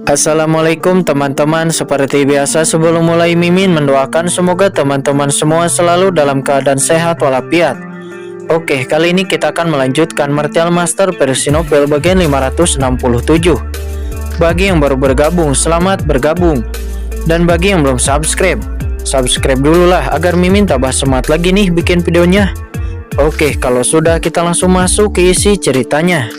Assalamualaikum teman-teman. Seperti biasa sebelum mulai Mimin mendoakan semoga teman-teman semua selalu dalam keadaan sehat walafiat. Oke, kali ini kita akan melanjutkan Martial Master versi novel bagian 567. Bagi yang baru bergabung, selamat bergabung. Dan bagi yang belum subscribe dulu lah agar Mimin tambah semangat lagi nih bikin videonya. Oke, kalau sudah kita langsung masuk ke isi ceritanya.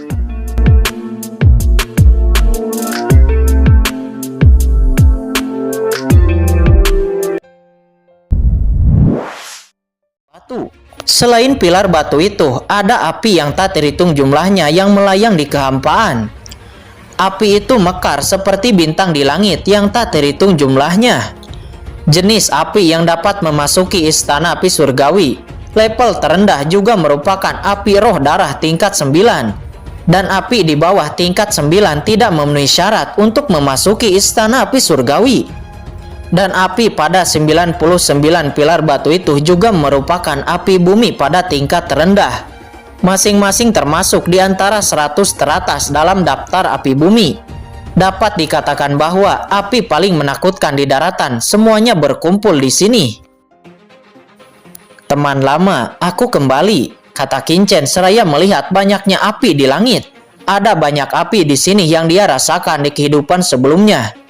Selain pilar batu itu, ada api yang tak terhitung jumlahnya yang melayang di kehampaan. Api itu mekar seperti bintang di langit yang tak terhitung jumlahnya. Jenis api yang dapat memasuki istana api surgawi, level terendah juga merupakan api roh darah tingkat 9. Dan api di bawah tingkat 9 tidak memenuhi syarat untuk memasuki istana api surgawi. Dan api pada 99 pilar batu itu juga merupakan api bumi pada tingkat terendah. Masing-masing termasuk di antara 100 teratas dalam daftar api bumi. Dapat dikatakan bahwa api paling menakutkan di daratan semuanya berkumpul di sini. Teman lama, aku kembali, kata Qingchen seraya melihat banyaknya api di langit. Ada banyak api di sini yang dia rasakan di kehidupan sebelumnya.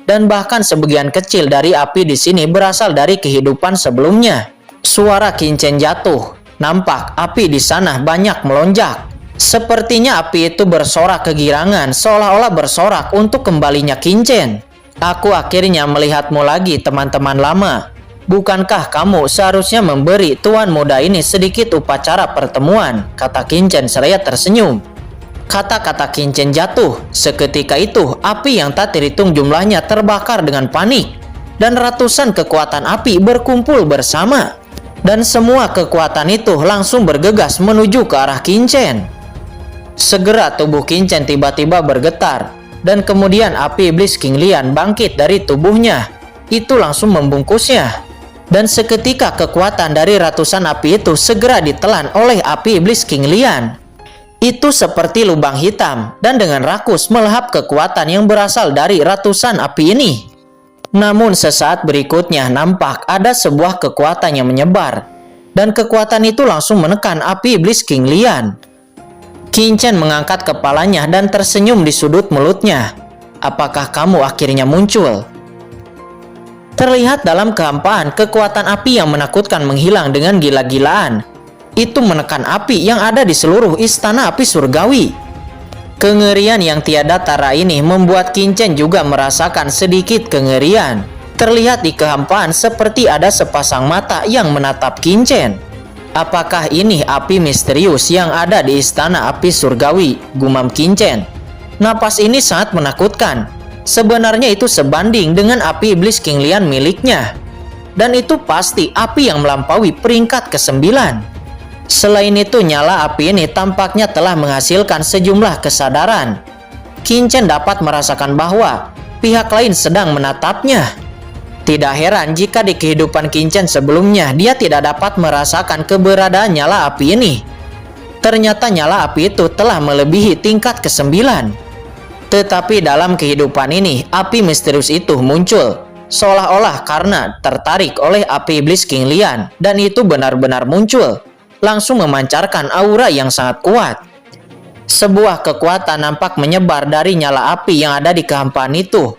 Dan bahkan sebagian kecil dari api di sini berasal dari kehidupan sebelumnya. Suara Qingchen jatuh. Nampak api di sana banyak melonjak. Sepertinya api itu bersorak kegirangan, seolah-olah bersorak untuk kembalinya Qingchen. Aku akhirnya melihatmu lagi, teman-teman lama. Bukankah kamu seharusnya memberi tuan muda ini sedikit upacara pertemuan? Kata Qingchen seraya tersenyum. Kata-kata Qingchen jatuh. Seketika itu, api yang tak terhitung jumlahnya terbakar dengan panik. Dan ratusan kekuatan api berkumpul bersama. Dan semua kekuatan itu langsung bergegas menuju ke arah Qingchen. Segera tubuh Qingchen tiba-tiba bergetar. Dan kemudian api iblis King Lian bangkit dari tubuhnya. Itu langsung membungkusnya. Dan seketika kekuatan dari ratusan api itu segera ditelan oleh api iblis King Lian. Itu seperti lubang hitam dan dengan rakus melahap kekuatan yang berasal dari ratusan api ini. Namun sesaat berikutnya nampak ada sebuah kekuatan yang menyebar. Dan kekuatan itu langsung menekan api iblis King Lian. Qingchen mengangkat kepalanya dan tersenyum di sudut mulutnya. Apakah kamu akhirnya muncul? Terlihat dalam kehampaan kekuatan api yang menakutkan menghilang dengan gila-gilaan. Itu menekan api yang ada di seluruh istana api surgawi. Kengerian yang tiada tara ini membuat Qingchen juga merasakan sedikit kengerian. Terlihat di kehampaan seperti ada sepasang mata yang menatap Qingchen. Apakah ini api misterius yang ada di istana api surgawi? Gumam Qingchen. Napas ini sangat menakutkan. Sebenarnya itu sebanding dengan api iblis King Lian miliknya. Dan itu pasti api yang melampaui peringkat ke-9. Selain itu, nyala api ini tampaknya telah menghasilkan sejumlah kesadaran. Qingchen dapat merasakan bahwa pihak lain sedang menatapnya. Tidak heran jika di kehidupan Qingchen sebelumnya dia tidak dapat merasakan keberadaan nyala api ini. Ternyata nyala api itu telah melebihi tingkat ke-9. Tetapi dalam kehidupan ini, api misterius itu muncul. Seolah-olah karena tertarik oleh api iblis King Lian. Dan itu benar-benar muncul. Langsung memancarkan aura yang sangat kuat. Sebuah kekuatan nampak menyebar dari nyala api yang ada di kehampaan itu.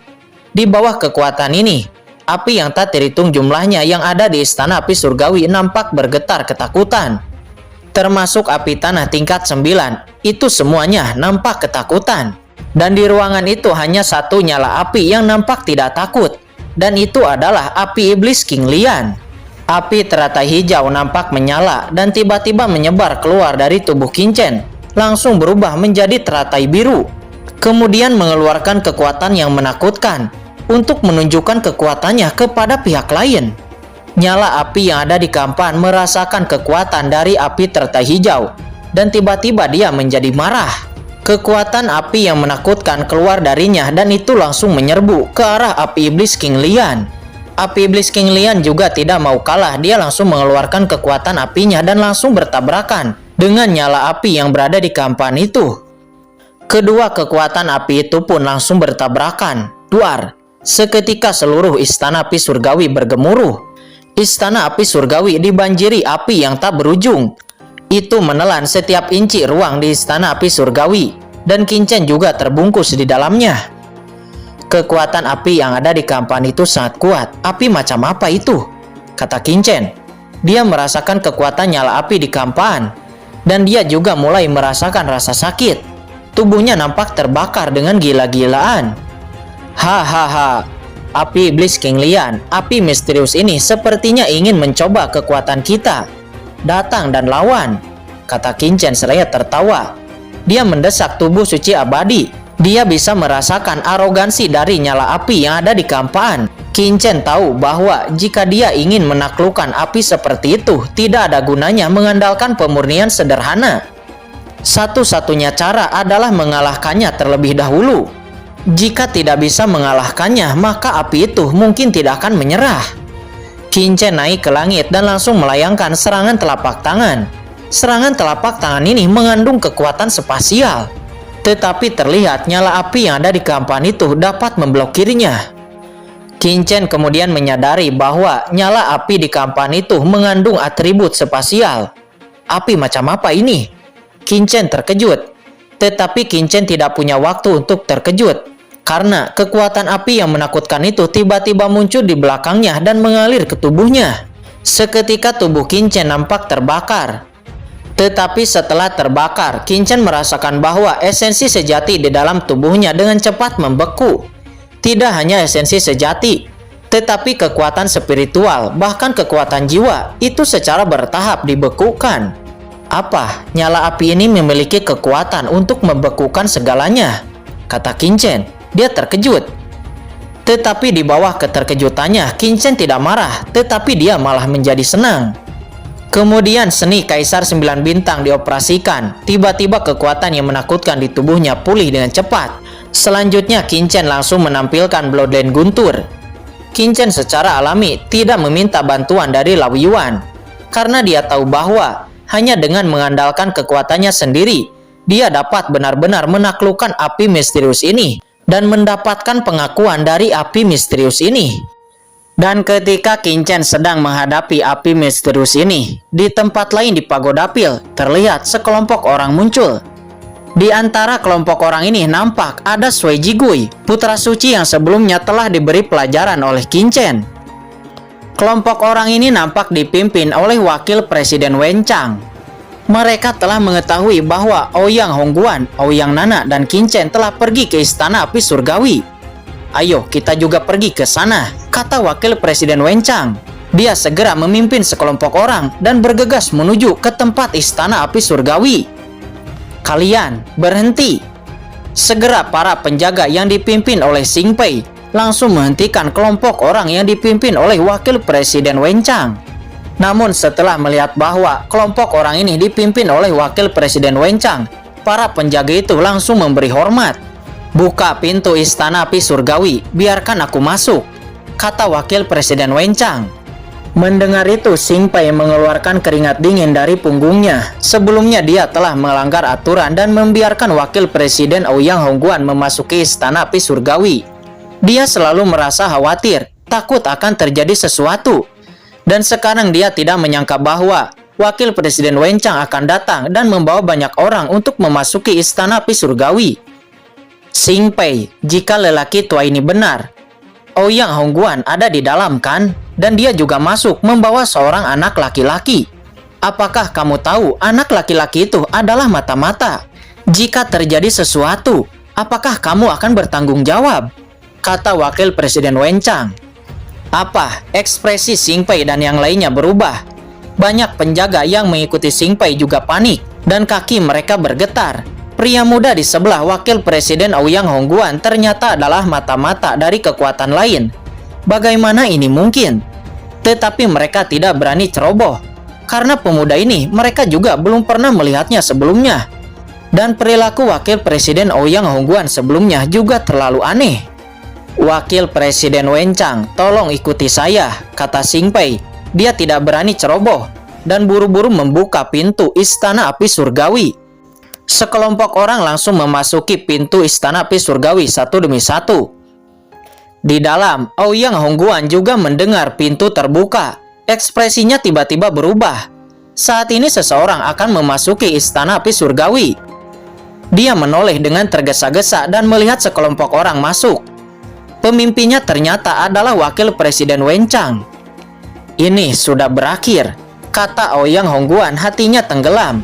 Di bawah kekuatan ini, api yang tak terhitung jumlahnya yang ada di istana api surgawi nampak bergetar ketakutan. Termasuk api tanah tingkat 9, itu semuanya nampak ketakutan. Dan di ruangan itu hanya satu nyala api yang nampak tidak takut. Dan itu adalah api iblis King Lian. Api teratai hijau nampak menyala dan tiba-tiba menyebar keluar dari tubuh Qingchen. Langsung berubah menjadi teratai biru. Kemudian mengeluarkan kekuatan yang menakutkan untuk menunjukkan kekuatannya kepada pihak lain. Nyala api yang ada di kehampaan merasakan kekuatan dari api teratai hijau. Dan tiba-tiba dia menjadi marah. Kekuatan api yang menakutkan keluar darinya dan itu langsung menyerbu ke arah api iblis King Lian. Api iblis King Lian juga tidak mau kalah. Dia langsung mengeluarkan kekuatan apinya dan langsung bertabrakan dengan nyala api yang berada di kehampaan itu. Kedua kekuatan api itu pun langsung bertabrakan. Duar. Seketika seluruh istana api surgawi bergemuruh. Istana api surgawi dibanjiri api yang tak berujung. Itu menelan setiap inci ruang di istana api surgawi, dan Qin Chen juga terbungkus di dalamnya. Kekuatan api yang ada di Kampan itu sangat kuat. Api macam apa itu? Kata Qin Chen. Dia merasakan kekuatan nyala api di Kampan, dan dia juga mulai merasakan rasa sakit. Tubuhnya nampak terbakar dengan gila-gilaan. Hahaha, api iblis King Lian, api misterius ini sepertinya ingin mencoba kekuatan kita. Datang dan lawan, kata Qin Chen seraya tertawa. Dia mendesak tubuh suci abadi. Dia bisa merasakan arogansi dari nyala api yang ada di Kampan. Qin Chen tahu bahwa jika dia ingin menaklukkan api seperti itu, tidak ada gunanya mengandalkan pemurnian sederhana. Satu-satunya cara adalah mengalahkannya terlebih dahulu. Jika tidak bisa mengalahkannya, maka api itu mungkin tidak akan menyerah. Qin Chen naik ke langit dan langsung melayangkan serangan telapak tangan. Serangan telapak tangan ini mengandung kekuatan spasial. Tetapi terlihat nyala api yang ada di Kampan itu dapat memblokirnya. Qin Chen kemudian menyadari bahwa nyala api di Kampan itu mengandung atribut spasial. Api macam apa ini? Qin Chen terkejut. Tetapi Qin Chen tidak punya waktu untuk terkejut, karena kekuatan api yang menakutkan itu tiba-tiba muncul di belakangnya dan mengalir ke tubuhnya. Seketika tubuh Qin Chen nampak terbakar. Tetapi setelah terbakar, Qin Chen merasakan bahwa esensi sejati di dalam tubuhnya dengan cepat membeku. Tidak hanya esensi sejati, tetapi kekuatan spiritual, bahkan kekuatan jiwa, itu secara bertahap dibekukan. Apa? Nyala api ini memiliki kekuatan untuk membekukan segalanya, kata Qin Chen. Dia terkejut. Tetapi di bawah keterkejutannya, Qin Chen tidak marah, tetapi dia malah menjadi senang. Kemudian seni Kaisar 9 Bintang dioperasikan. Tiba-tiba kekuatan yang menakutkan di tubuhnya pulih dengan cepat. Selanjutnya Qin Chen langsung menampilkan Bloodline Guntur. Qin Chen secara alami tidak meminta bantuan dari Lao Yuan, karena dia tahu bahwa hanya dengan mengandalkan kekuatannya sendiri, dia dapat benar-benar menaklukkan api misterius ini dan mendapatkan pengakuan dari api misterius ini. Dan ketika Qin Chen sedang menghadapi api misterius ini, di tempat lain di Pagoda Pil, terlihat sekelompok orang muncul. Di antara kelompok orang ini nampak ada Sui Jigui, putra suci yang sebelumnya telah diberi pelajaran oleh Qin Chen. Kelompok orang ini nampak dipimpin oleh Wakil Presiden Wen Chang. Mereka telah mengetahui bahwa Ouyang Hongguan, Ouyang Nana, dan Qin Chen telah pergi ke Istana Api Surgawi. Ayo, kita juga pergi ke sana, kata Wakil Presiden Wen Chang. Dia segera memimpin sekelompok orang dan bergegas menuju ke tempat Istana Api Surgawi. Kalian berhenti! Segera para penjaga yang dipimpin oleh Xing Pei langsung menghentikan kelompok orang yang dipimpin oleh Wakil Presiden Wen Chang. Namun setelah melihat bahwa kelompok orang ini dipimpin oleh Wakil Presiden Wen Chang, para penjaga itu langsung memberi hormat. Buka pintu Istana Api Surgawi, biarkan aku masuk, kata Wakil Presiden Wen Chang. Mendengar itu, Xing Pei mengeluarkan keringat dingin dari punggungnya. Sebelumnya dia telah melanggar aturan dan membiarkan Wakil Presiden Ouyang Hongguan memasuki Istana Api Surgawi. Dia selalu merasa khawatir, takut akan terjadi sesuatu. Dan sekarang dia tidak menyangka bahwa Wakil Presiden Wen Chang akan datang dan membawa banyak orang untuk memasuki Istana Api Surgawi. Xing Pei, jika lelaki tua ini benar, Ouyang Hongguan ada di dalam kan? Dan dia juga masuk membawa seorang anak laki-laki. Apakah kamu tahu anak laki-laki itu adalah mata-mata? Jika terjadi sesuatu, apakah kamu akan bertanggung jawab? Kata Wakil Presiden Wen Chang. Apa? Ekspresi Xing Pei dan yang lainnya berubah. Banyak penjaga yang mengikuti Xing Pei juga panik dan kaki mereka bergetar. Pria muda di sebelah Wakil Presiden Ouyang Hongguan ternyata adalah mata-mata dari kekuatan lain. Bagaimana ini mungkin? Tetapi mereka tidak berani ceroboh, karena pemuda ini mereka juga belum pernah melihatnya sebelumnya. Dan perilaku Wakil Presiden Ouyang Hongguan sebelumnya juga terlalu aneh. Wakil Presiden Wen Chang, tolong ikuti saya, kata Xing Pei. Dia tidak berani ceroboh dan buru-buru membuka pintu Istana Api Surgawi. Sekelompok orang langsung memasuki pintu istana api surgawi satu demi satu. Di dalam, Ouyang Hongguan juga mendengar pintu terbuka. Ekspresinya tiba-tiba berubah. Saat ini seseorang akan memasuki istana api surgawi. Dia menoleh dengan tergesa-gesa dan melihat sekelompok orang masuk. Pemimpinnya ternyata adalah Wakil Presiden Wen Chang. Ini sudah berakhir, kata Ouyang Hongguan, hatinya tenggelam.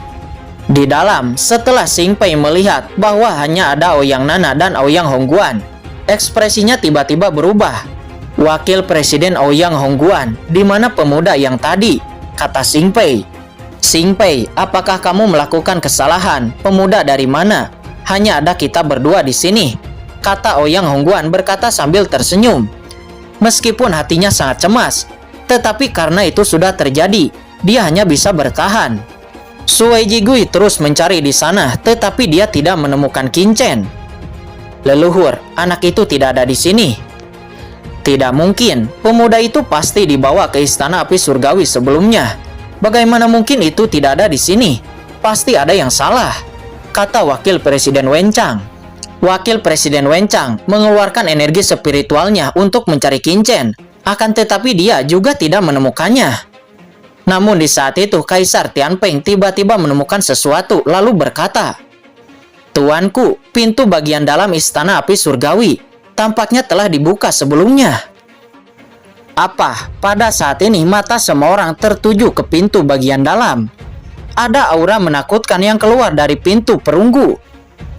Di dalam, setelah Xing Pei melihat bahwa hanya ada Ouyang Nana dan Ouyang Hongguan, ekspresinya tiba-tiba berubah. Wakil Presiden Ouyang Hongguan, di mana pemuda yang tadi? Kata Xing Pei. Xing Pei, apakah kamu melakukan kesalahan? Pemuda dari mana? Hanya ada kita berdua di sini, kata Ouyang Hongguan berkata sambil tersenyum. Meskipun hatinya sangat cemas, tetapi karena itu sudah terjadi, dia hanya bisa bertahan. Sui Jigui terus mencari di sana, tetapi dia tidak menemukan Qin Chen. Leluhur, anak itu tidak ada di sini. Tidak mungkin, pemuda itu pasti dibawa ke istana api surgawi sebelumnya. Bagaimana mungkin itu tidak ada di sini? Pasti ada yang salah, kata Wakil Presiden Wen Chang. Wakil Presiden Wen Chang mengeluarkan energi spiritualnya untuk mencari Qin Chen, akan tetapi dia juga tidak menemukannya. Namun di saat itu Kaisar Tianping tiba-tiba menemukan sesuatu lalu berkata, "Tuanku, pintu bagian dalam istana api surgawi tampaknya telah dibuka sebelumnya." Apa? Pada saat ini mata semua orang tertuju ke pintu bagian dalam. Ada aura menakutkan yang keluar dari pintu perunggu.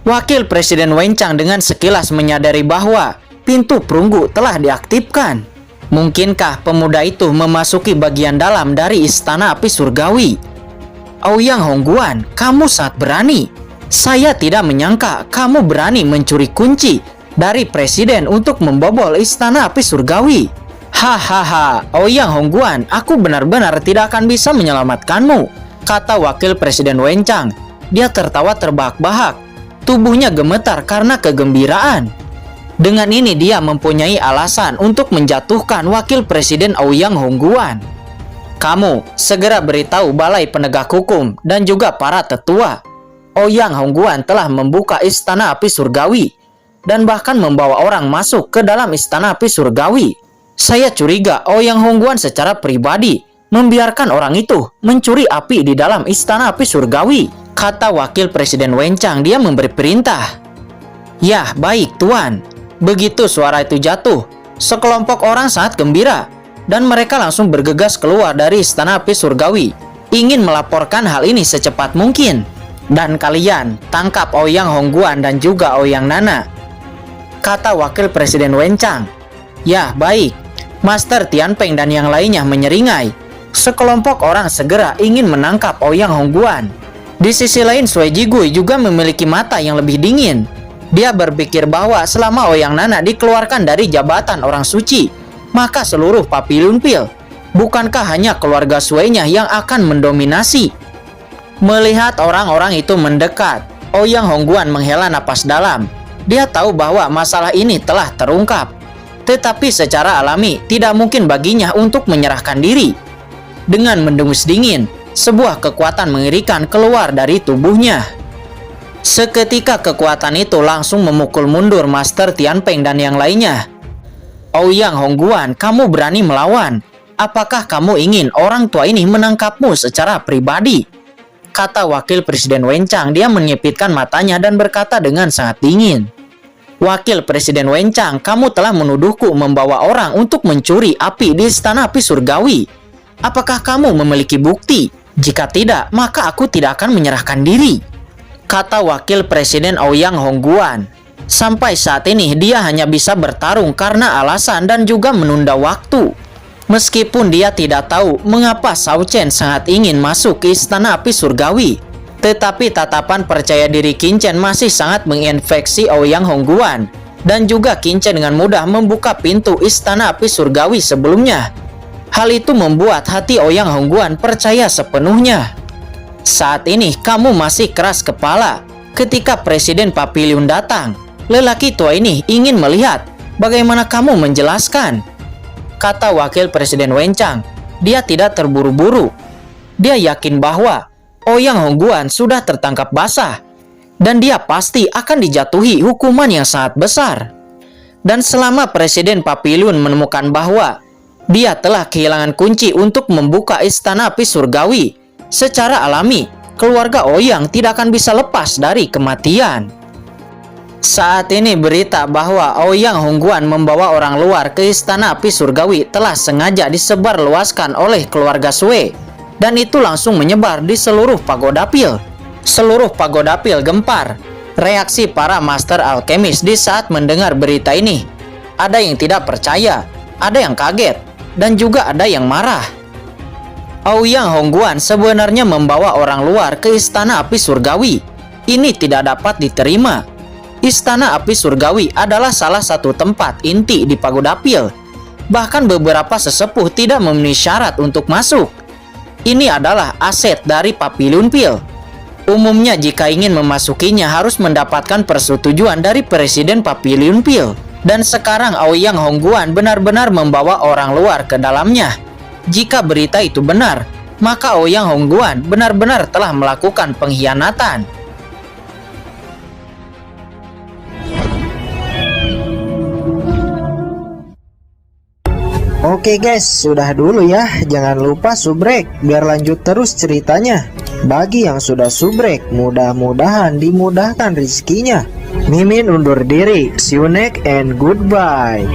Wakil Presiden Wen Chang dengan sekilas menyadari bahwa pintu perunggu telah diaktifkan. Mungkinkah pemuda itu memasuki bagian dalam dari istana api surgawi? Ouyang Hongguan, kamu sangat berani. Saya tidak menyangka kamu berani mencuri kunci dari presiden untuk membobol istana api surgawi. Hahaha, Ouyang Hongguan, aku benar-benar tidak akan bisa menyelamatkanmu, kata Wakil Presiden Wen Chang. Dia tertawa terbahak-bahak. Tubuhnya gemetar karena kegembiraan. Dengan ini dia mempunyai alasan untuk menjatuhkan Wakil Presiden Ouyang Hongguan. Kamu segera beritahu Balai Penegak Hukum dan juga para tetua. Ouyang Hongguan telah membuka istana api surgawi dan bahkan membawa orang masuk ke dalam istana api surgawi. Saya curiga Ouyang Hongguan secara pribadi membiarkan orang itu mencuri api di dalam istana api surgawi, kata Wakil Presiden Wen Chang. Dia memberi perintah. Ya, baik Tuan. Begitu suara itu jatuh, sekelompok orang sangat gembira dan mereka langsung bergegas keluar dari istana api surgawi, ingin melaporkan hal ini secepat mungkin. Dan kalian tangkap Ouyang Hongguan dan juga Ouyang Nana, kata Wakil Presiden Wen Chang. Ya, baik. Master Tianping dan yang lainnya menyeringai. Sekelompok orang segera ingin menangkap Ouyang Hongguan. Di sisi lain, Sui Jigui juga memiliki mata yang lebih dingin. Dia berpikir bahwa selama Ouyang Nana dikeluarkan dari jabatan orang suci, maka seluruh Papillon Pil, bukankah hanya keluarga Sui-nya yang akan mendominasi? Melihat orang-orang itu mendekat, Ouyang Hongguan menghela napas dalam. Dia tahu bahwa masalah ini telah terungkap. Tetapi secara alami tidak mungkin baginya untuk menyerahkan diri. Dengan mendengus dingin, sebuah kekuatan mengerikan keluar dari tubuhnya. Seketika kekuatan itu langsung memukul mundur Master Tianping dan yang lainnya. Ouyang Hongguan, kamu berani melawan. Apakah kamu ingin orang tua ini menangkapmu secara pribadi? Kata Wakil Presiden Wen Chang. Dia menyipitkan matanya dan berkata dengan sangat dingin. Wakil Presiden Wen Chang, kamu telah menuduhku membawa orang untuk mencuri api di istana api surgawi. Apakah kamu memiliki bukti? Jika tidak, maka aku tidak akan menyerahkan diri, kata Wakil Presiden Ouyang Hongguan. Sampai saat ini dia hanya bisa bertarung karena alasan dan juga menunda waktu. Meskipun dia tidak tahu mengapa Shao Chen sangat ingin masuk ke istana api surgawi, tetapi tatapan percaya diri Qin Chen masih sangat menginfeksi Ouyang Hongguan. Dan juga Qin Chen dengan mudah membuka pintu istana api surgawi sebelumnya. Hal itu membuat hati Ouyang Hongguan percaya sepenuhnya. Saat ini kamu masih keras kepala. Ketika Presiden Papillon datang, lelaki tua ini ingin melihat bagaimana kamu menjelaskan, kata Wakil Presiden Wen Chang. Dia tidak terburu-buru. Dia yakin bahwa Ouyang Hongguan sudah tertangkap basah. dan dia pasti akan dijatuhi hukuman yang sangat besar. Dan selama Presiden Papiliun menemukan bahwa dia telah kehilangan kunci untuk membuka istana api surgawi, secara alami keluarga Ouyang tidak akan bisa lepas dari kematian. Saat ini berita bahwa Ouyang Hongguan membawa orang luar ke istana api surgawi telah sengaja disebarluaskan oleh keluarga Sui, dan itu langsung menyebar di seluruh pagoda pil. Seluruh pagoda pil gempar. Reaksi para master alkemis di saat mendengar berita ini, ada yang tidak percaya, ada yang kaget, dan juga ada yang marah. Ouyang Hongguan sebenarnya membawa orang luar ke istana api surgawi. Ini tidak dapat diterima. Istana api surgawi adalah salah satu tempat inti di pagoda pil. Bahkan beberapa sesepuh tidak memenuhi syarat untuk masuk. Ini adalah aset dari Papiliun Pil. Umumnya jika ingin memasukinya harus mendapatkan persetujuan dari Presiden Papiliun Pil. Dan sekarang Ouyang Hongguan benar-benar membawa orang luar ke dalamnya. Jika berita itu benar, maka Ouyang Hongguan benar-benar telah melakukan pengkhianatan. Oke guys, sudah dulu ya. Jangan lupa subrek biar lanjut terus ceritanya. Bagi yang sudah subrek, mudah-mudahan dimudahkan rezekinya. Mimin undur diri. See you next and goodbye.